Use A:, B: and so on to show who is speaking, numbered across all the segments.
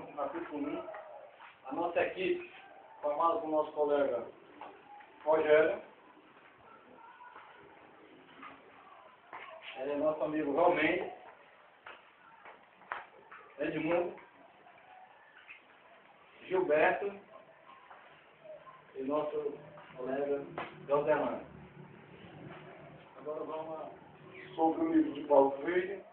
A: capítulo 1, a nossa equipe, formada por nosso colega Rogério, nosso amigo Valmir, Edmundo, Gilberto e nosso colega Joselano.
B: Agora vamos sobre o livro de Paulo Freire.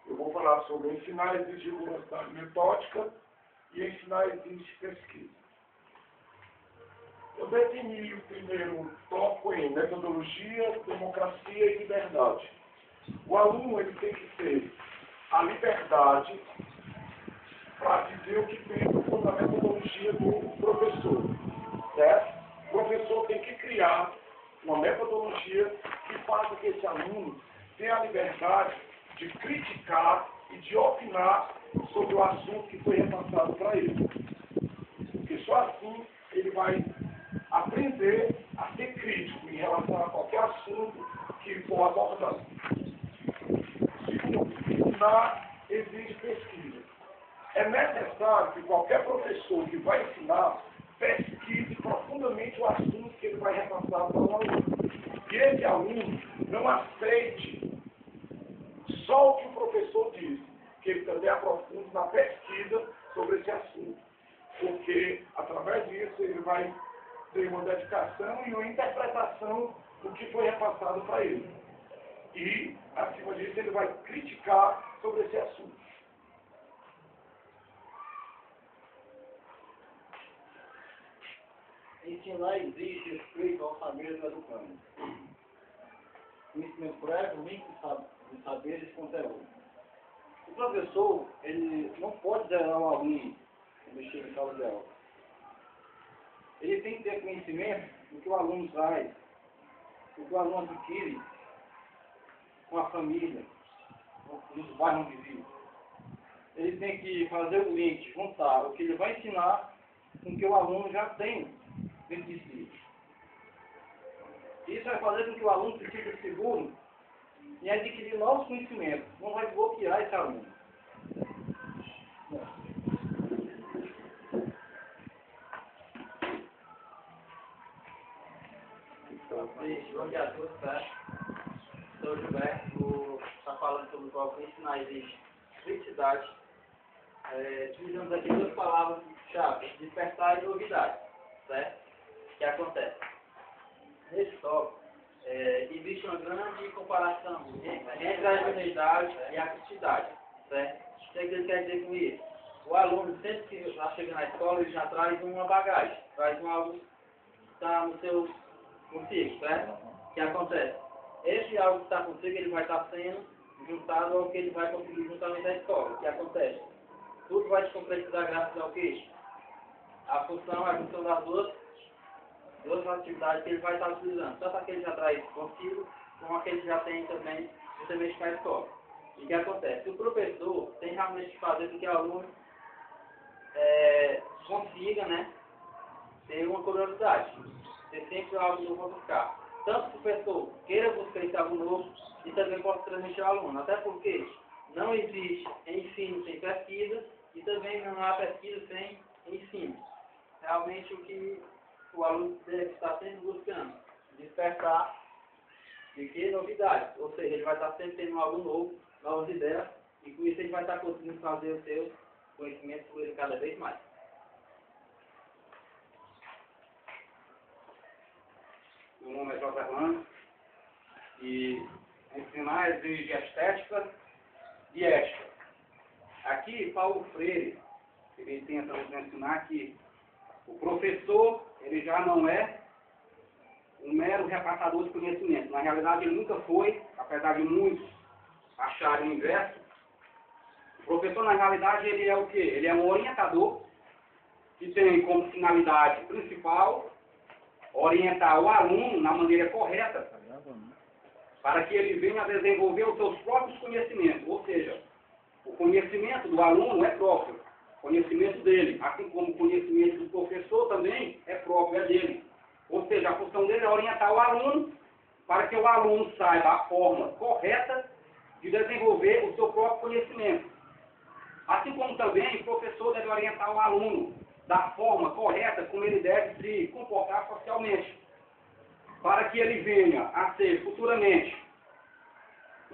B: Eu vou falar sobre ensinar exige rigorosidade metódica e ensinar exige pesquisa. Eu defini o primeiro tópico em metodologia, democracia e liberdade. O aluno ele tem que ter a liberdade para dizer o que pensa sobre a metodologia do professor, certo? O professor tem que criar uma metodologia que faça que esse aluno tenha a liberdade de criticar e de opinar sobre o assunto que foi repassado para ele. Porque só assim ele vai aprender a ser crítico em relação a qualquer assunto que for abordado. Segundo, ensinar exige pesquisa. É necessário que qualquer professor que vai ensinar pesquise profundamente o assunto que ele vai repassar para o aluno. E esse aluno não aceite só o que o professor diz, que ele também aprofunde na pesquisa sobre esse assunto. Porque, através disso, ele vai ter uma dedicação e uma interpretação do que foi repassado para ele. E, acima disso, ele vai criticar sobre esse assunto.
A: Ensinar exige respeito ao saber do educando. Conhecimento prévio, link de saberes e conteúdo. O professor, ele não pode zerar um aluno quando chega em sala de aula. Ele tem que ter conhecimento do que o aluno traz, do que o aluno adquire com a família, nos bairros onde vive. Ele tem que fazer o link, juntar o que ele vai ensinar com o que o aluno já tem dentro de si. Isso vai fazer com que o aluno se sinta seguro em adquirir novos conhecimentos. Não vai bloquear esse aluno.
C: Bom dia a todos, tá? Sou o Gilberto, vou estar falando sobre o qual ensinar exige criticidade. Utilizamos aqui duas palavras-chave, despertar e novidade, certo? O que acontece? Nesse tópico, existe uma grande comparação entre a idoneidade e a criticidade, certo? O que ele quer dizer com isso? O aluno, sempre que está chegando na escola, ele já traz uma bagagem, traz algo que está no seu consigo, certo? O que acontece? Esse algo que está consigo, ele vai estar sendo juntado ao que ele vai conseguir juntamente da escola. O que acontece? Tudo vai se concretizar graças ao quê? A função, a junção das duas atividades que ele vai estar utilizando. Tanto aquele que já traz consigo, como aquele que já tem também justamente para a escola. E o que acontece? O professor tem realmente que fazer com que o aluno consiga, né, ter uma curiosidade. Ter sempre algo novo a buscar. Tanto que o professor queira buscar esse algo novo e também possa transmitir ao aluno. Até porque não existe ensino sem pesquisa e também não há pesquisa sem ensino. Realmente o que o aluno deve estar sempre buscando despertar de que novidades. Ou seja, ele vai estar sempre tendo algo novo, novas ideias, e com isso ele vai estar conseguindo fazer o seu conhecimento fluir cada vez mais.
D: Meu nome é Joselano e ensinar exige estética e ética. Aqui, Paulo Freire, ele tenta nos ensinar que o professor, ele já não é um mero repassador de conhecimento. Na realidade, ele nunca foi, apesar de muitos acharem o inverso. O professor, na realidade, ele é o quê? Ele é um orientador que tem como finalidade principal orientar o aluno na maneira correta para que ele venha a desenvolver os seus próprios conhecimentos. Ou seja, o conhecimento do aluno é próprio, o conhecimento dele, assim como o conhecimento do professor também é próprio, é dele. Ou seja, a função dele é orientar o aluno para que o aluno saiba a forma correta de desenvolver o seu próprio conhecimento. Assim como também o professor deve orientar o aluno da forma correta como ele deve se comportar socialmente, para que ele venha a ser futuramente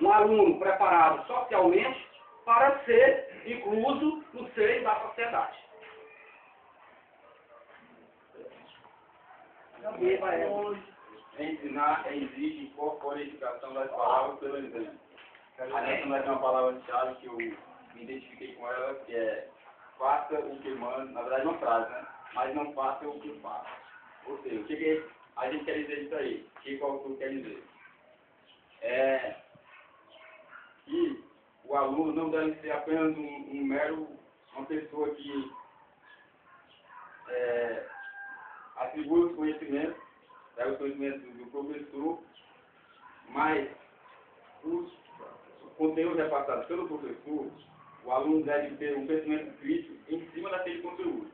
D: um aluno preparado socialmente para ser incluso no seio da sociedade.
E: Ensinar exige corporificação das palavras pelo exemplo. Essa vai ser uma palavra-chave que eu me identifiquei com ela, que é faça o que manda, na verdade não frase, né? Mas não faça o que faça. Ou seja, o que a gente quer dizer isso aí? O que o autor quer dizer? Que o aluno não deve ser apenas uma pessoa que atribui os conhecimentos, pega os conhecimentos do professor, mas os conteúdos repassados pelo professor, o aluno deve ter um pensamento crítico em cima daquele conteúdo.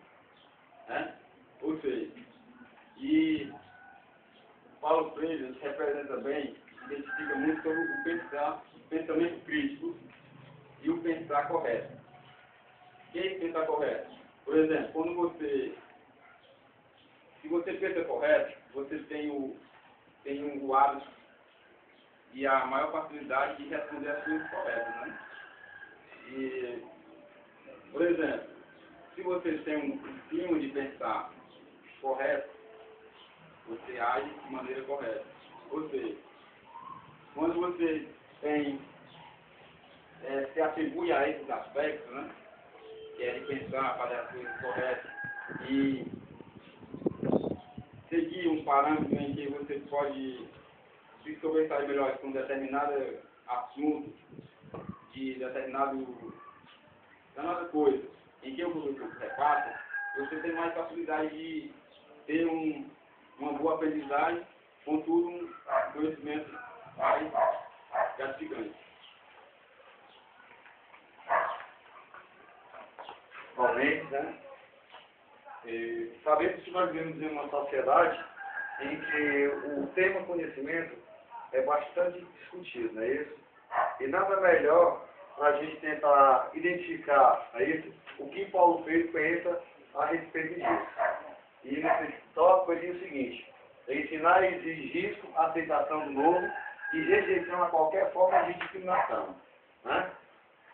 E: Né? Ou seja, e Paulo Freire representa bem, identifica muito sobre o pensamento crítico e o pensar correto. O que é pensar correto? Por exemplo, se você pensa correto, você tem o hábito e a maior facilidade de responder as coisas corretas, né? E, por exemplo, se você tem um clima de pensar correto, você age de maneira correta. Ou seja, quando você se atribui a esses aspectos, né? Que é de pensar, fazer as coisas corretas e seguir um parâmetro em que você pode se sobressair melhor com determinado assunto, de determinada coisa, em que o professor repassa, você tem mais facilidade de ter uma boa aprendizagem, contudo um conhecimento mais gratificante.
A: Atualmente, né? Sabemos que nós vivemos em uma sociedade em que o tema conhecimento é bastante discutido, não é isso? E nada melhor para a gente tentar identificar, não é isso? O que Paulo Freire pensa a respeito disso. E nesse tópico ele diz o seguinte: ensinar exige risco, aceitação do novo e rejeição a qualquer forma de discriminação. Né?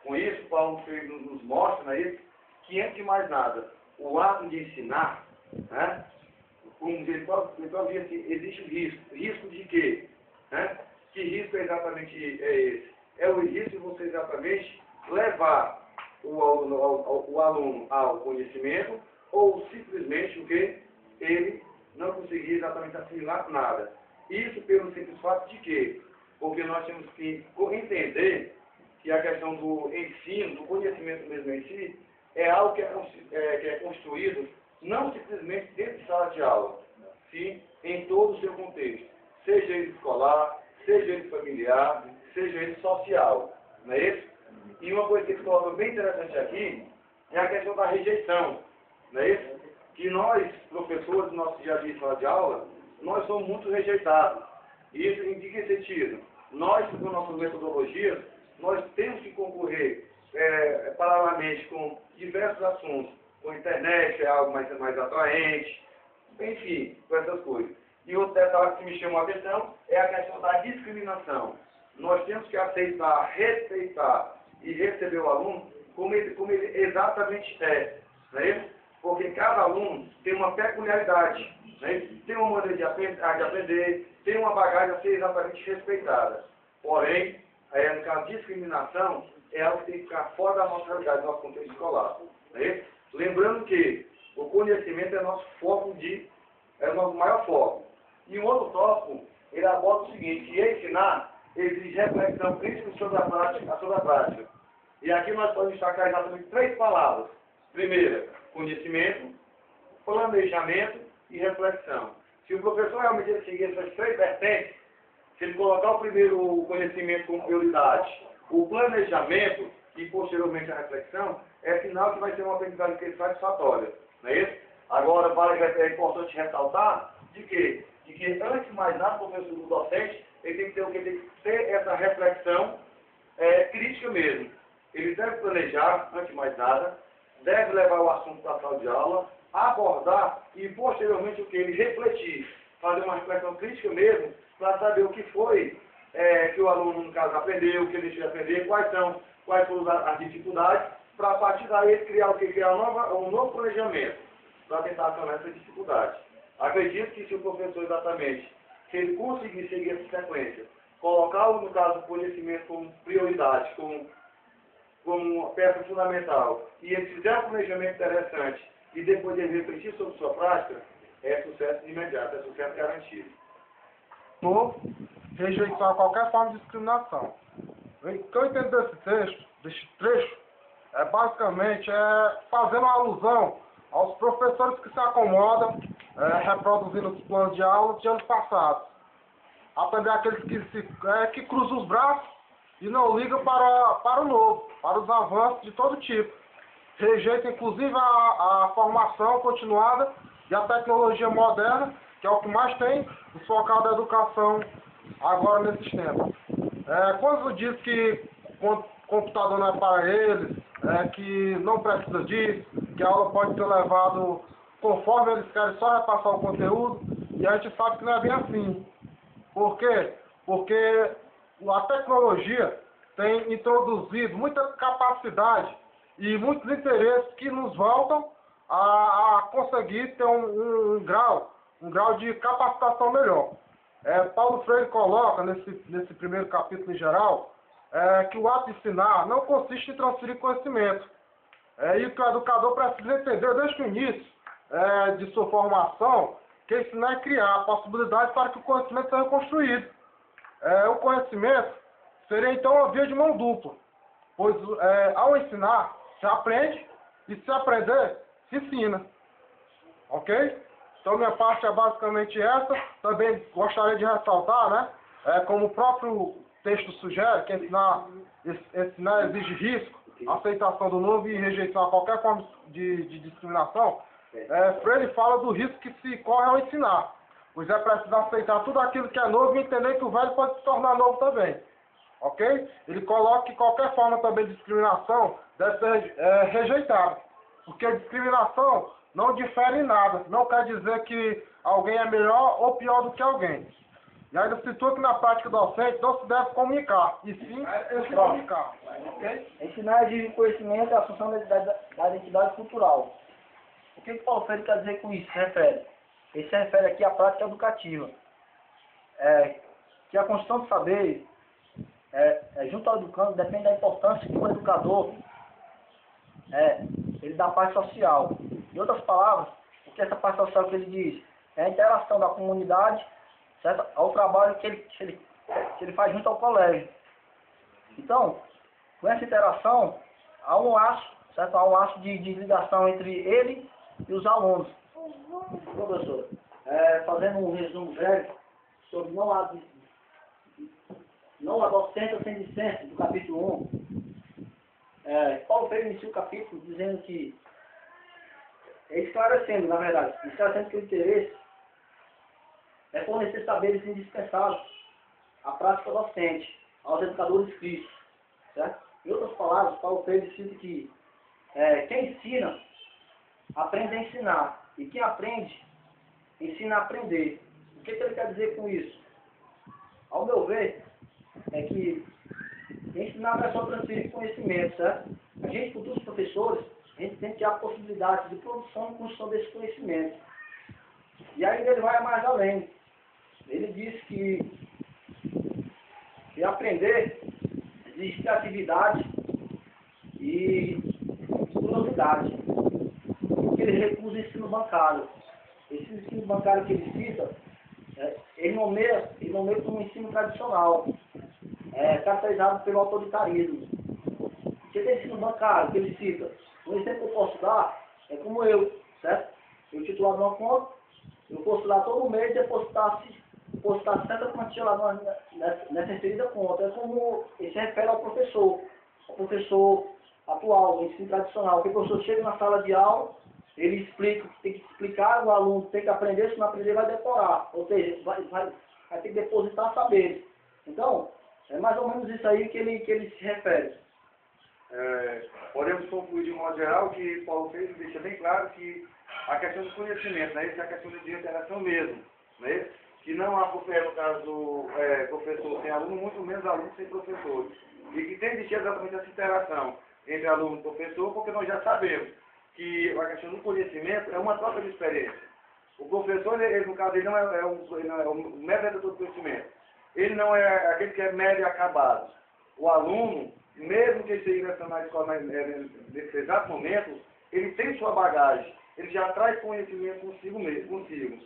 A: Com isso, Paulo Freire nos mostra, não é isso? Que antes de mais nada, o ato de ensinar, né? Como ele próprio diz assim, existe risco. Risco de quê? Né? Que risco é exatamente esse? É o risco de você exatamente levar o aluno ao conhecimento ou simplesmente o que? Ele não conseguir exatamente assimilar nada. Isso pelo simples fato de quê? Porque nós temos que entender que a questão do ensino, do conhecimento mesmo em si, é algo que é construído não simplesmente dentro de sala de aula, sim em todo o seu contexto, seja ele escolar, seja ele familiar, seja ele social, não é isso? E uma coisa que se torna bem interessante aqui é a questão da rejeição, não é isso? Que nós, professores, no nosso dia a dia de sala de aula, nós somos muito rejeitados. Isso em que sentido? Nós, com nossas metodologias, nós temos que concorrer paralelamente com diversos assuntos, com a internet, é algo mais atraente, enfim, com essas coisas. E outra detalhe que me chamou a atenção é a questão da discriminação. Nós temos que aceitar, respeitar e receber o aluno como ele exatamente é, não é isso? Porque cada aluno tem uma peculiaridade, né? Tem uma maneira de aprender, tem uma bagagem a ser exatamente respeitada. Porém, no caso de discriminação, é algo que tem que ficar fora da nossa realidade, do nosso contexto escolar. Né? Lembrando que o conhecimento é nosso foco é o nosso maior foco. E um outro tópico, ele aborda o seguinte: que ensinar exige reflexão crítica sobre a prática. E aqui nós podemos destacar exatamente 3 palavras. Primeira, conhecimento, planejamento e reflexão. Se o professor realmente seguir essas 3 vertentes, se ele colocar o primeiro conhecimento como prioridade, o planejamento e posteriormente a reflexão, é sinal que vai ser uma aprendizagem satisfatória. Não é isso? Agora, é importante ressaltar de que antes de mais nada, o professor, o docente, ele tem que ter essa reflexão crítica mesmo.
B: ele deve planejar, antes de mais nada, deve levar o assunto para a sala de aula, abordar e, posteriormente, o que? Ele refletir, fazer uma reflexão crítica mesmo, para saber o que foi que o aluno, no caso, aprendeu, o que ele deixou de aprender, quais foram as dificuldades, para a partir daí ele criar um novo planejamento, para tentar sanar essa dificuldade. Acredito que se o professor exatamente, se ele conseguir seguir essa sequência, colocar, no caso, o conhecimento como prioridade, como uma peça fundamental, e ele fizer um planejamento interessante, e depois ele refletir sobre sua prática, é sucesso de imediato, é sucesso garantido.
F: Rejeição a qualquer forma de discriminação. O que eu entendo desse trecho, é basicamente fazendo uma alusão aos professores que se acomodam, reproduzindo os planos de aula de anos passados. Também aqueles que cruzam os braços e não ligam para o novo, para os avanços de todo tipo. Rejeitam inclusive a formação continuada e a tecnologia moderna, que é o que mais tem desfocado da educação agora nesses tempos. Quando diz que computador não é para eles, que não precisa disso, que a aula pode ser levada conforme eles querem, só repassar o conteúdo, e a gente sabe que não é bem assim. Por quê? Porque a tecnologia tem introduzido muita capacidade e muitos interesses que nos voltam a conseguir ter um grau de capacitação melhor. Paulo Freire coloca nesse primeiro capítulo em geral que o ato de ensinar não consiste em transferir conhecimento. E que o educador precisa entender desde o início de sua formação que ensinar é criar possibilidades para que o conhecimento seja construído. O conhecimento seria então uma via de mão dupla, pois ao ensinar se aprende e se aprender se ensina. Ok? Então minha parte é basicamente essa. Também gostaria de ressaltar, né? Como o próprio texto sugere, que ensinar exige risco, aceitação do novo e rejeição a qualquer forma de discriminação. Freire fala do risco que se corre ao ensinar, pois é preciso aceitar tudo aquilo que é novo e entender que o velho pode se tornar novo também. Ok? Ele coloca que qualquer forma também de discriminação deve ser rejeitada, porque a discriminação não difere em nada, não quer dizer que alguém é melhor ou pior do que alguém. E ainda citou que na prática docente não se deve comunicar, e sim se comunicar. Okay?
A: Ensinar exige conhecimento e a função da identidade cultural. O que Paulo Freire quer dizer com isso? Ele se refere aqui à prática educativa. Que a construção de saber, junto ao educando, depende da importância que o educador ele dá à parte social. Em outras palavras, o que essa parte social que ele diz? É a interação da comunidade, certo? Ao trabalho que ele faz junto ao colégio. Então, com essa interação, há um laço, certo? Há um laço de ligação entre ele e os alunos. Professor, fazendo um resumo breve sobre não a docência sem discência, do capítulo 1, Paulo Freire inicia o capítulo dizendo que, esclarecendo que o interesse é fornecer saberes indispensáveis à prática docente, aos educadores críticos, certo? Em outras palavras, Paulo Freire cita que quem ensina, aprende a ensinar, e quem aprende, ensina a aprender. O que ele quer dizer com isso? Ao meu ver, é que ensinar não é só transferir conhecimento, certo? A gente, futuros professores, a gente tem que ter a possibilidade de produção e construção desse conhecimento. E ainda ele vai mais além. Ele diz que aprender exige criatividade e curiosidade. Porque ele recusa o ensino bancário. Esse ensino bancário que ele cita, ele nomeia como um ensino tradicional, caracterizado pelo autoritarismo. Porque tem ensino bancário que ele cita. Um exemplo que eu posso dar é como eu, certo? Eu titulado numa conta, eu posto lá todo mês e depositar certa quantia lá nessa referida conta. É como ele se refere ao professor atual, o ensino tradicional. Porque o professor chega na sala de aula, ele explica, tem que explicar, o aluno tem que aprender, se não aprender vai decorar. Ou seja, vai ter que depositar saberes. Então, é mais ou menos isso aí que ele se refere.
G: geral, que Paulo fez deixa bem claro que a questão do conhecimento, né? Isso é a questão de interação mesmo, né? Que não há, no caso, professor sem aluno, muito menos aluno sem professor. E que tem de ter exatamente essa interação entre aluno e professor, porque nós já sabemos que a questão do conhecimento é uma troca de experiência. O professor, ele, no caso, ele não é o médio do conhecimento. Ele não é aquele que é médio acabado. O aluno, mesmo que ele esteja ingressando na escola nesse exato momento, ele tem sua bagagem. Ele já traz conhecimento consigo mesmo, consigo.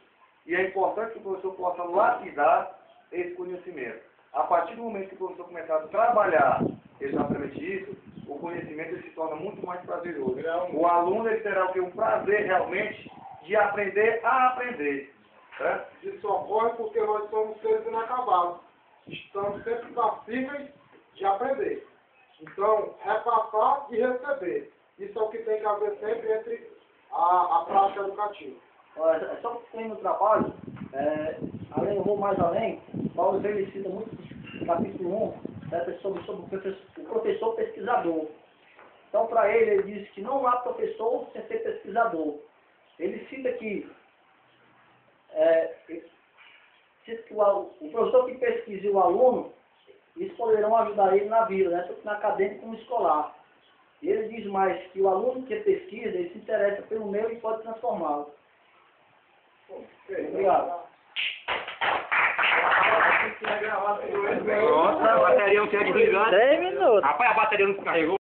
G: E é importante que o professor possa lapidar esse conhecimento. A partir do momento que o professor começar a trabalhar exatamente isso, o conhecimento ele se torna muito mais prazeroso. O aluno ele terá um prazer realmente de aprender a aprender. Certo?
F: Isso ocorre porque nós somos seres inacabados. Estamos sempre passíveis de aprender. Então, repassar e receber. Isso é o que tem que haver sempre entre a prática educativa.
A: Olha, só que tem no trabalho, além, eu vou mais além, Paulo ele cita muito no capítulo 1, sobre o professor pesquisador. Então, para ele diz que não há professor sem ser pesquisador. Ele cita que, o professor que pesquisa o aluno, isso poderão ajudar ele na vida, né, tanto na acadêmica como escolar. E ele diz mais que o aluno que pesquisa, ele se interessa pelo meio e pode transformá-lo. Obrigado.
E: Nossa, a bateria não tinha desligado.
C: 3 minutos.
E: Rapaz, a bateria não descarregou.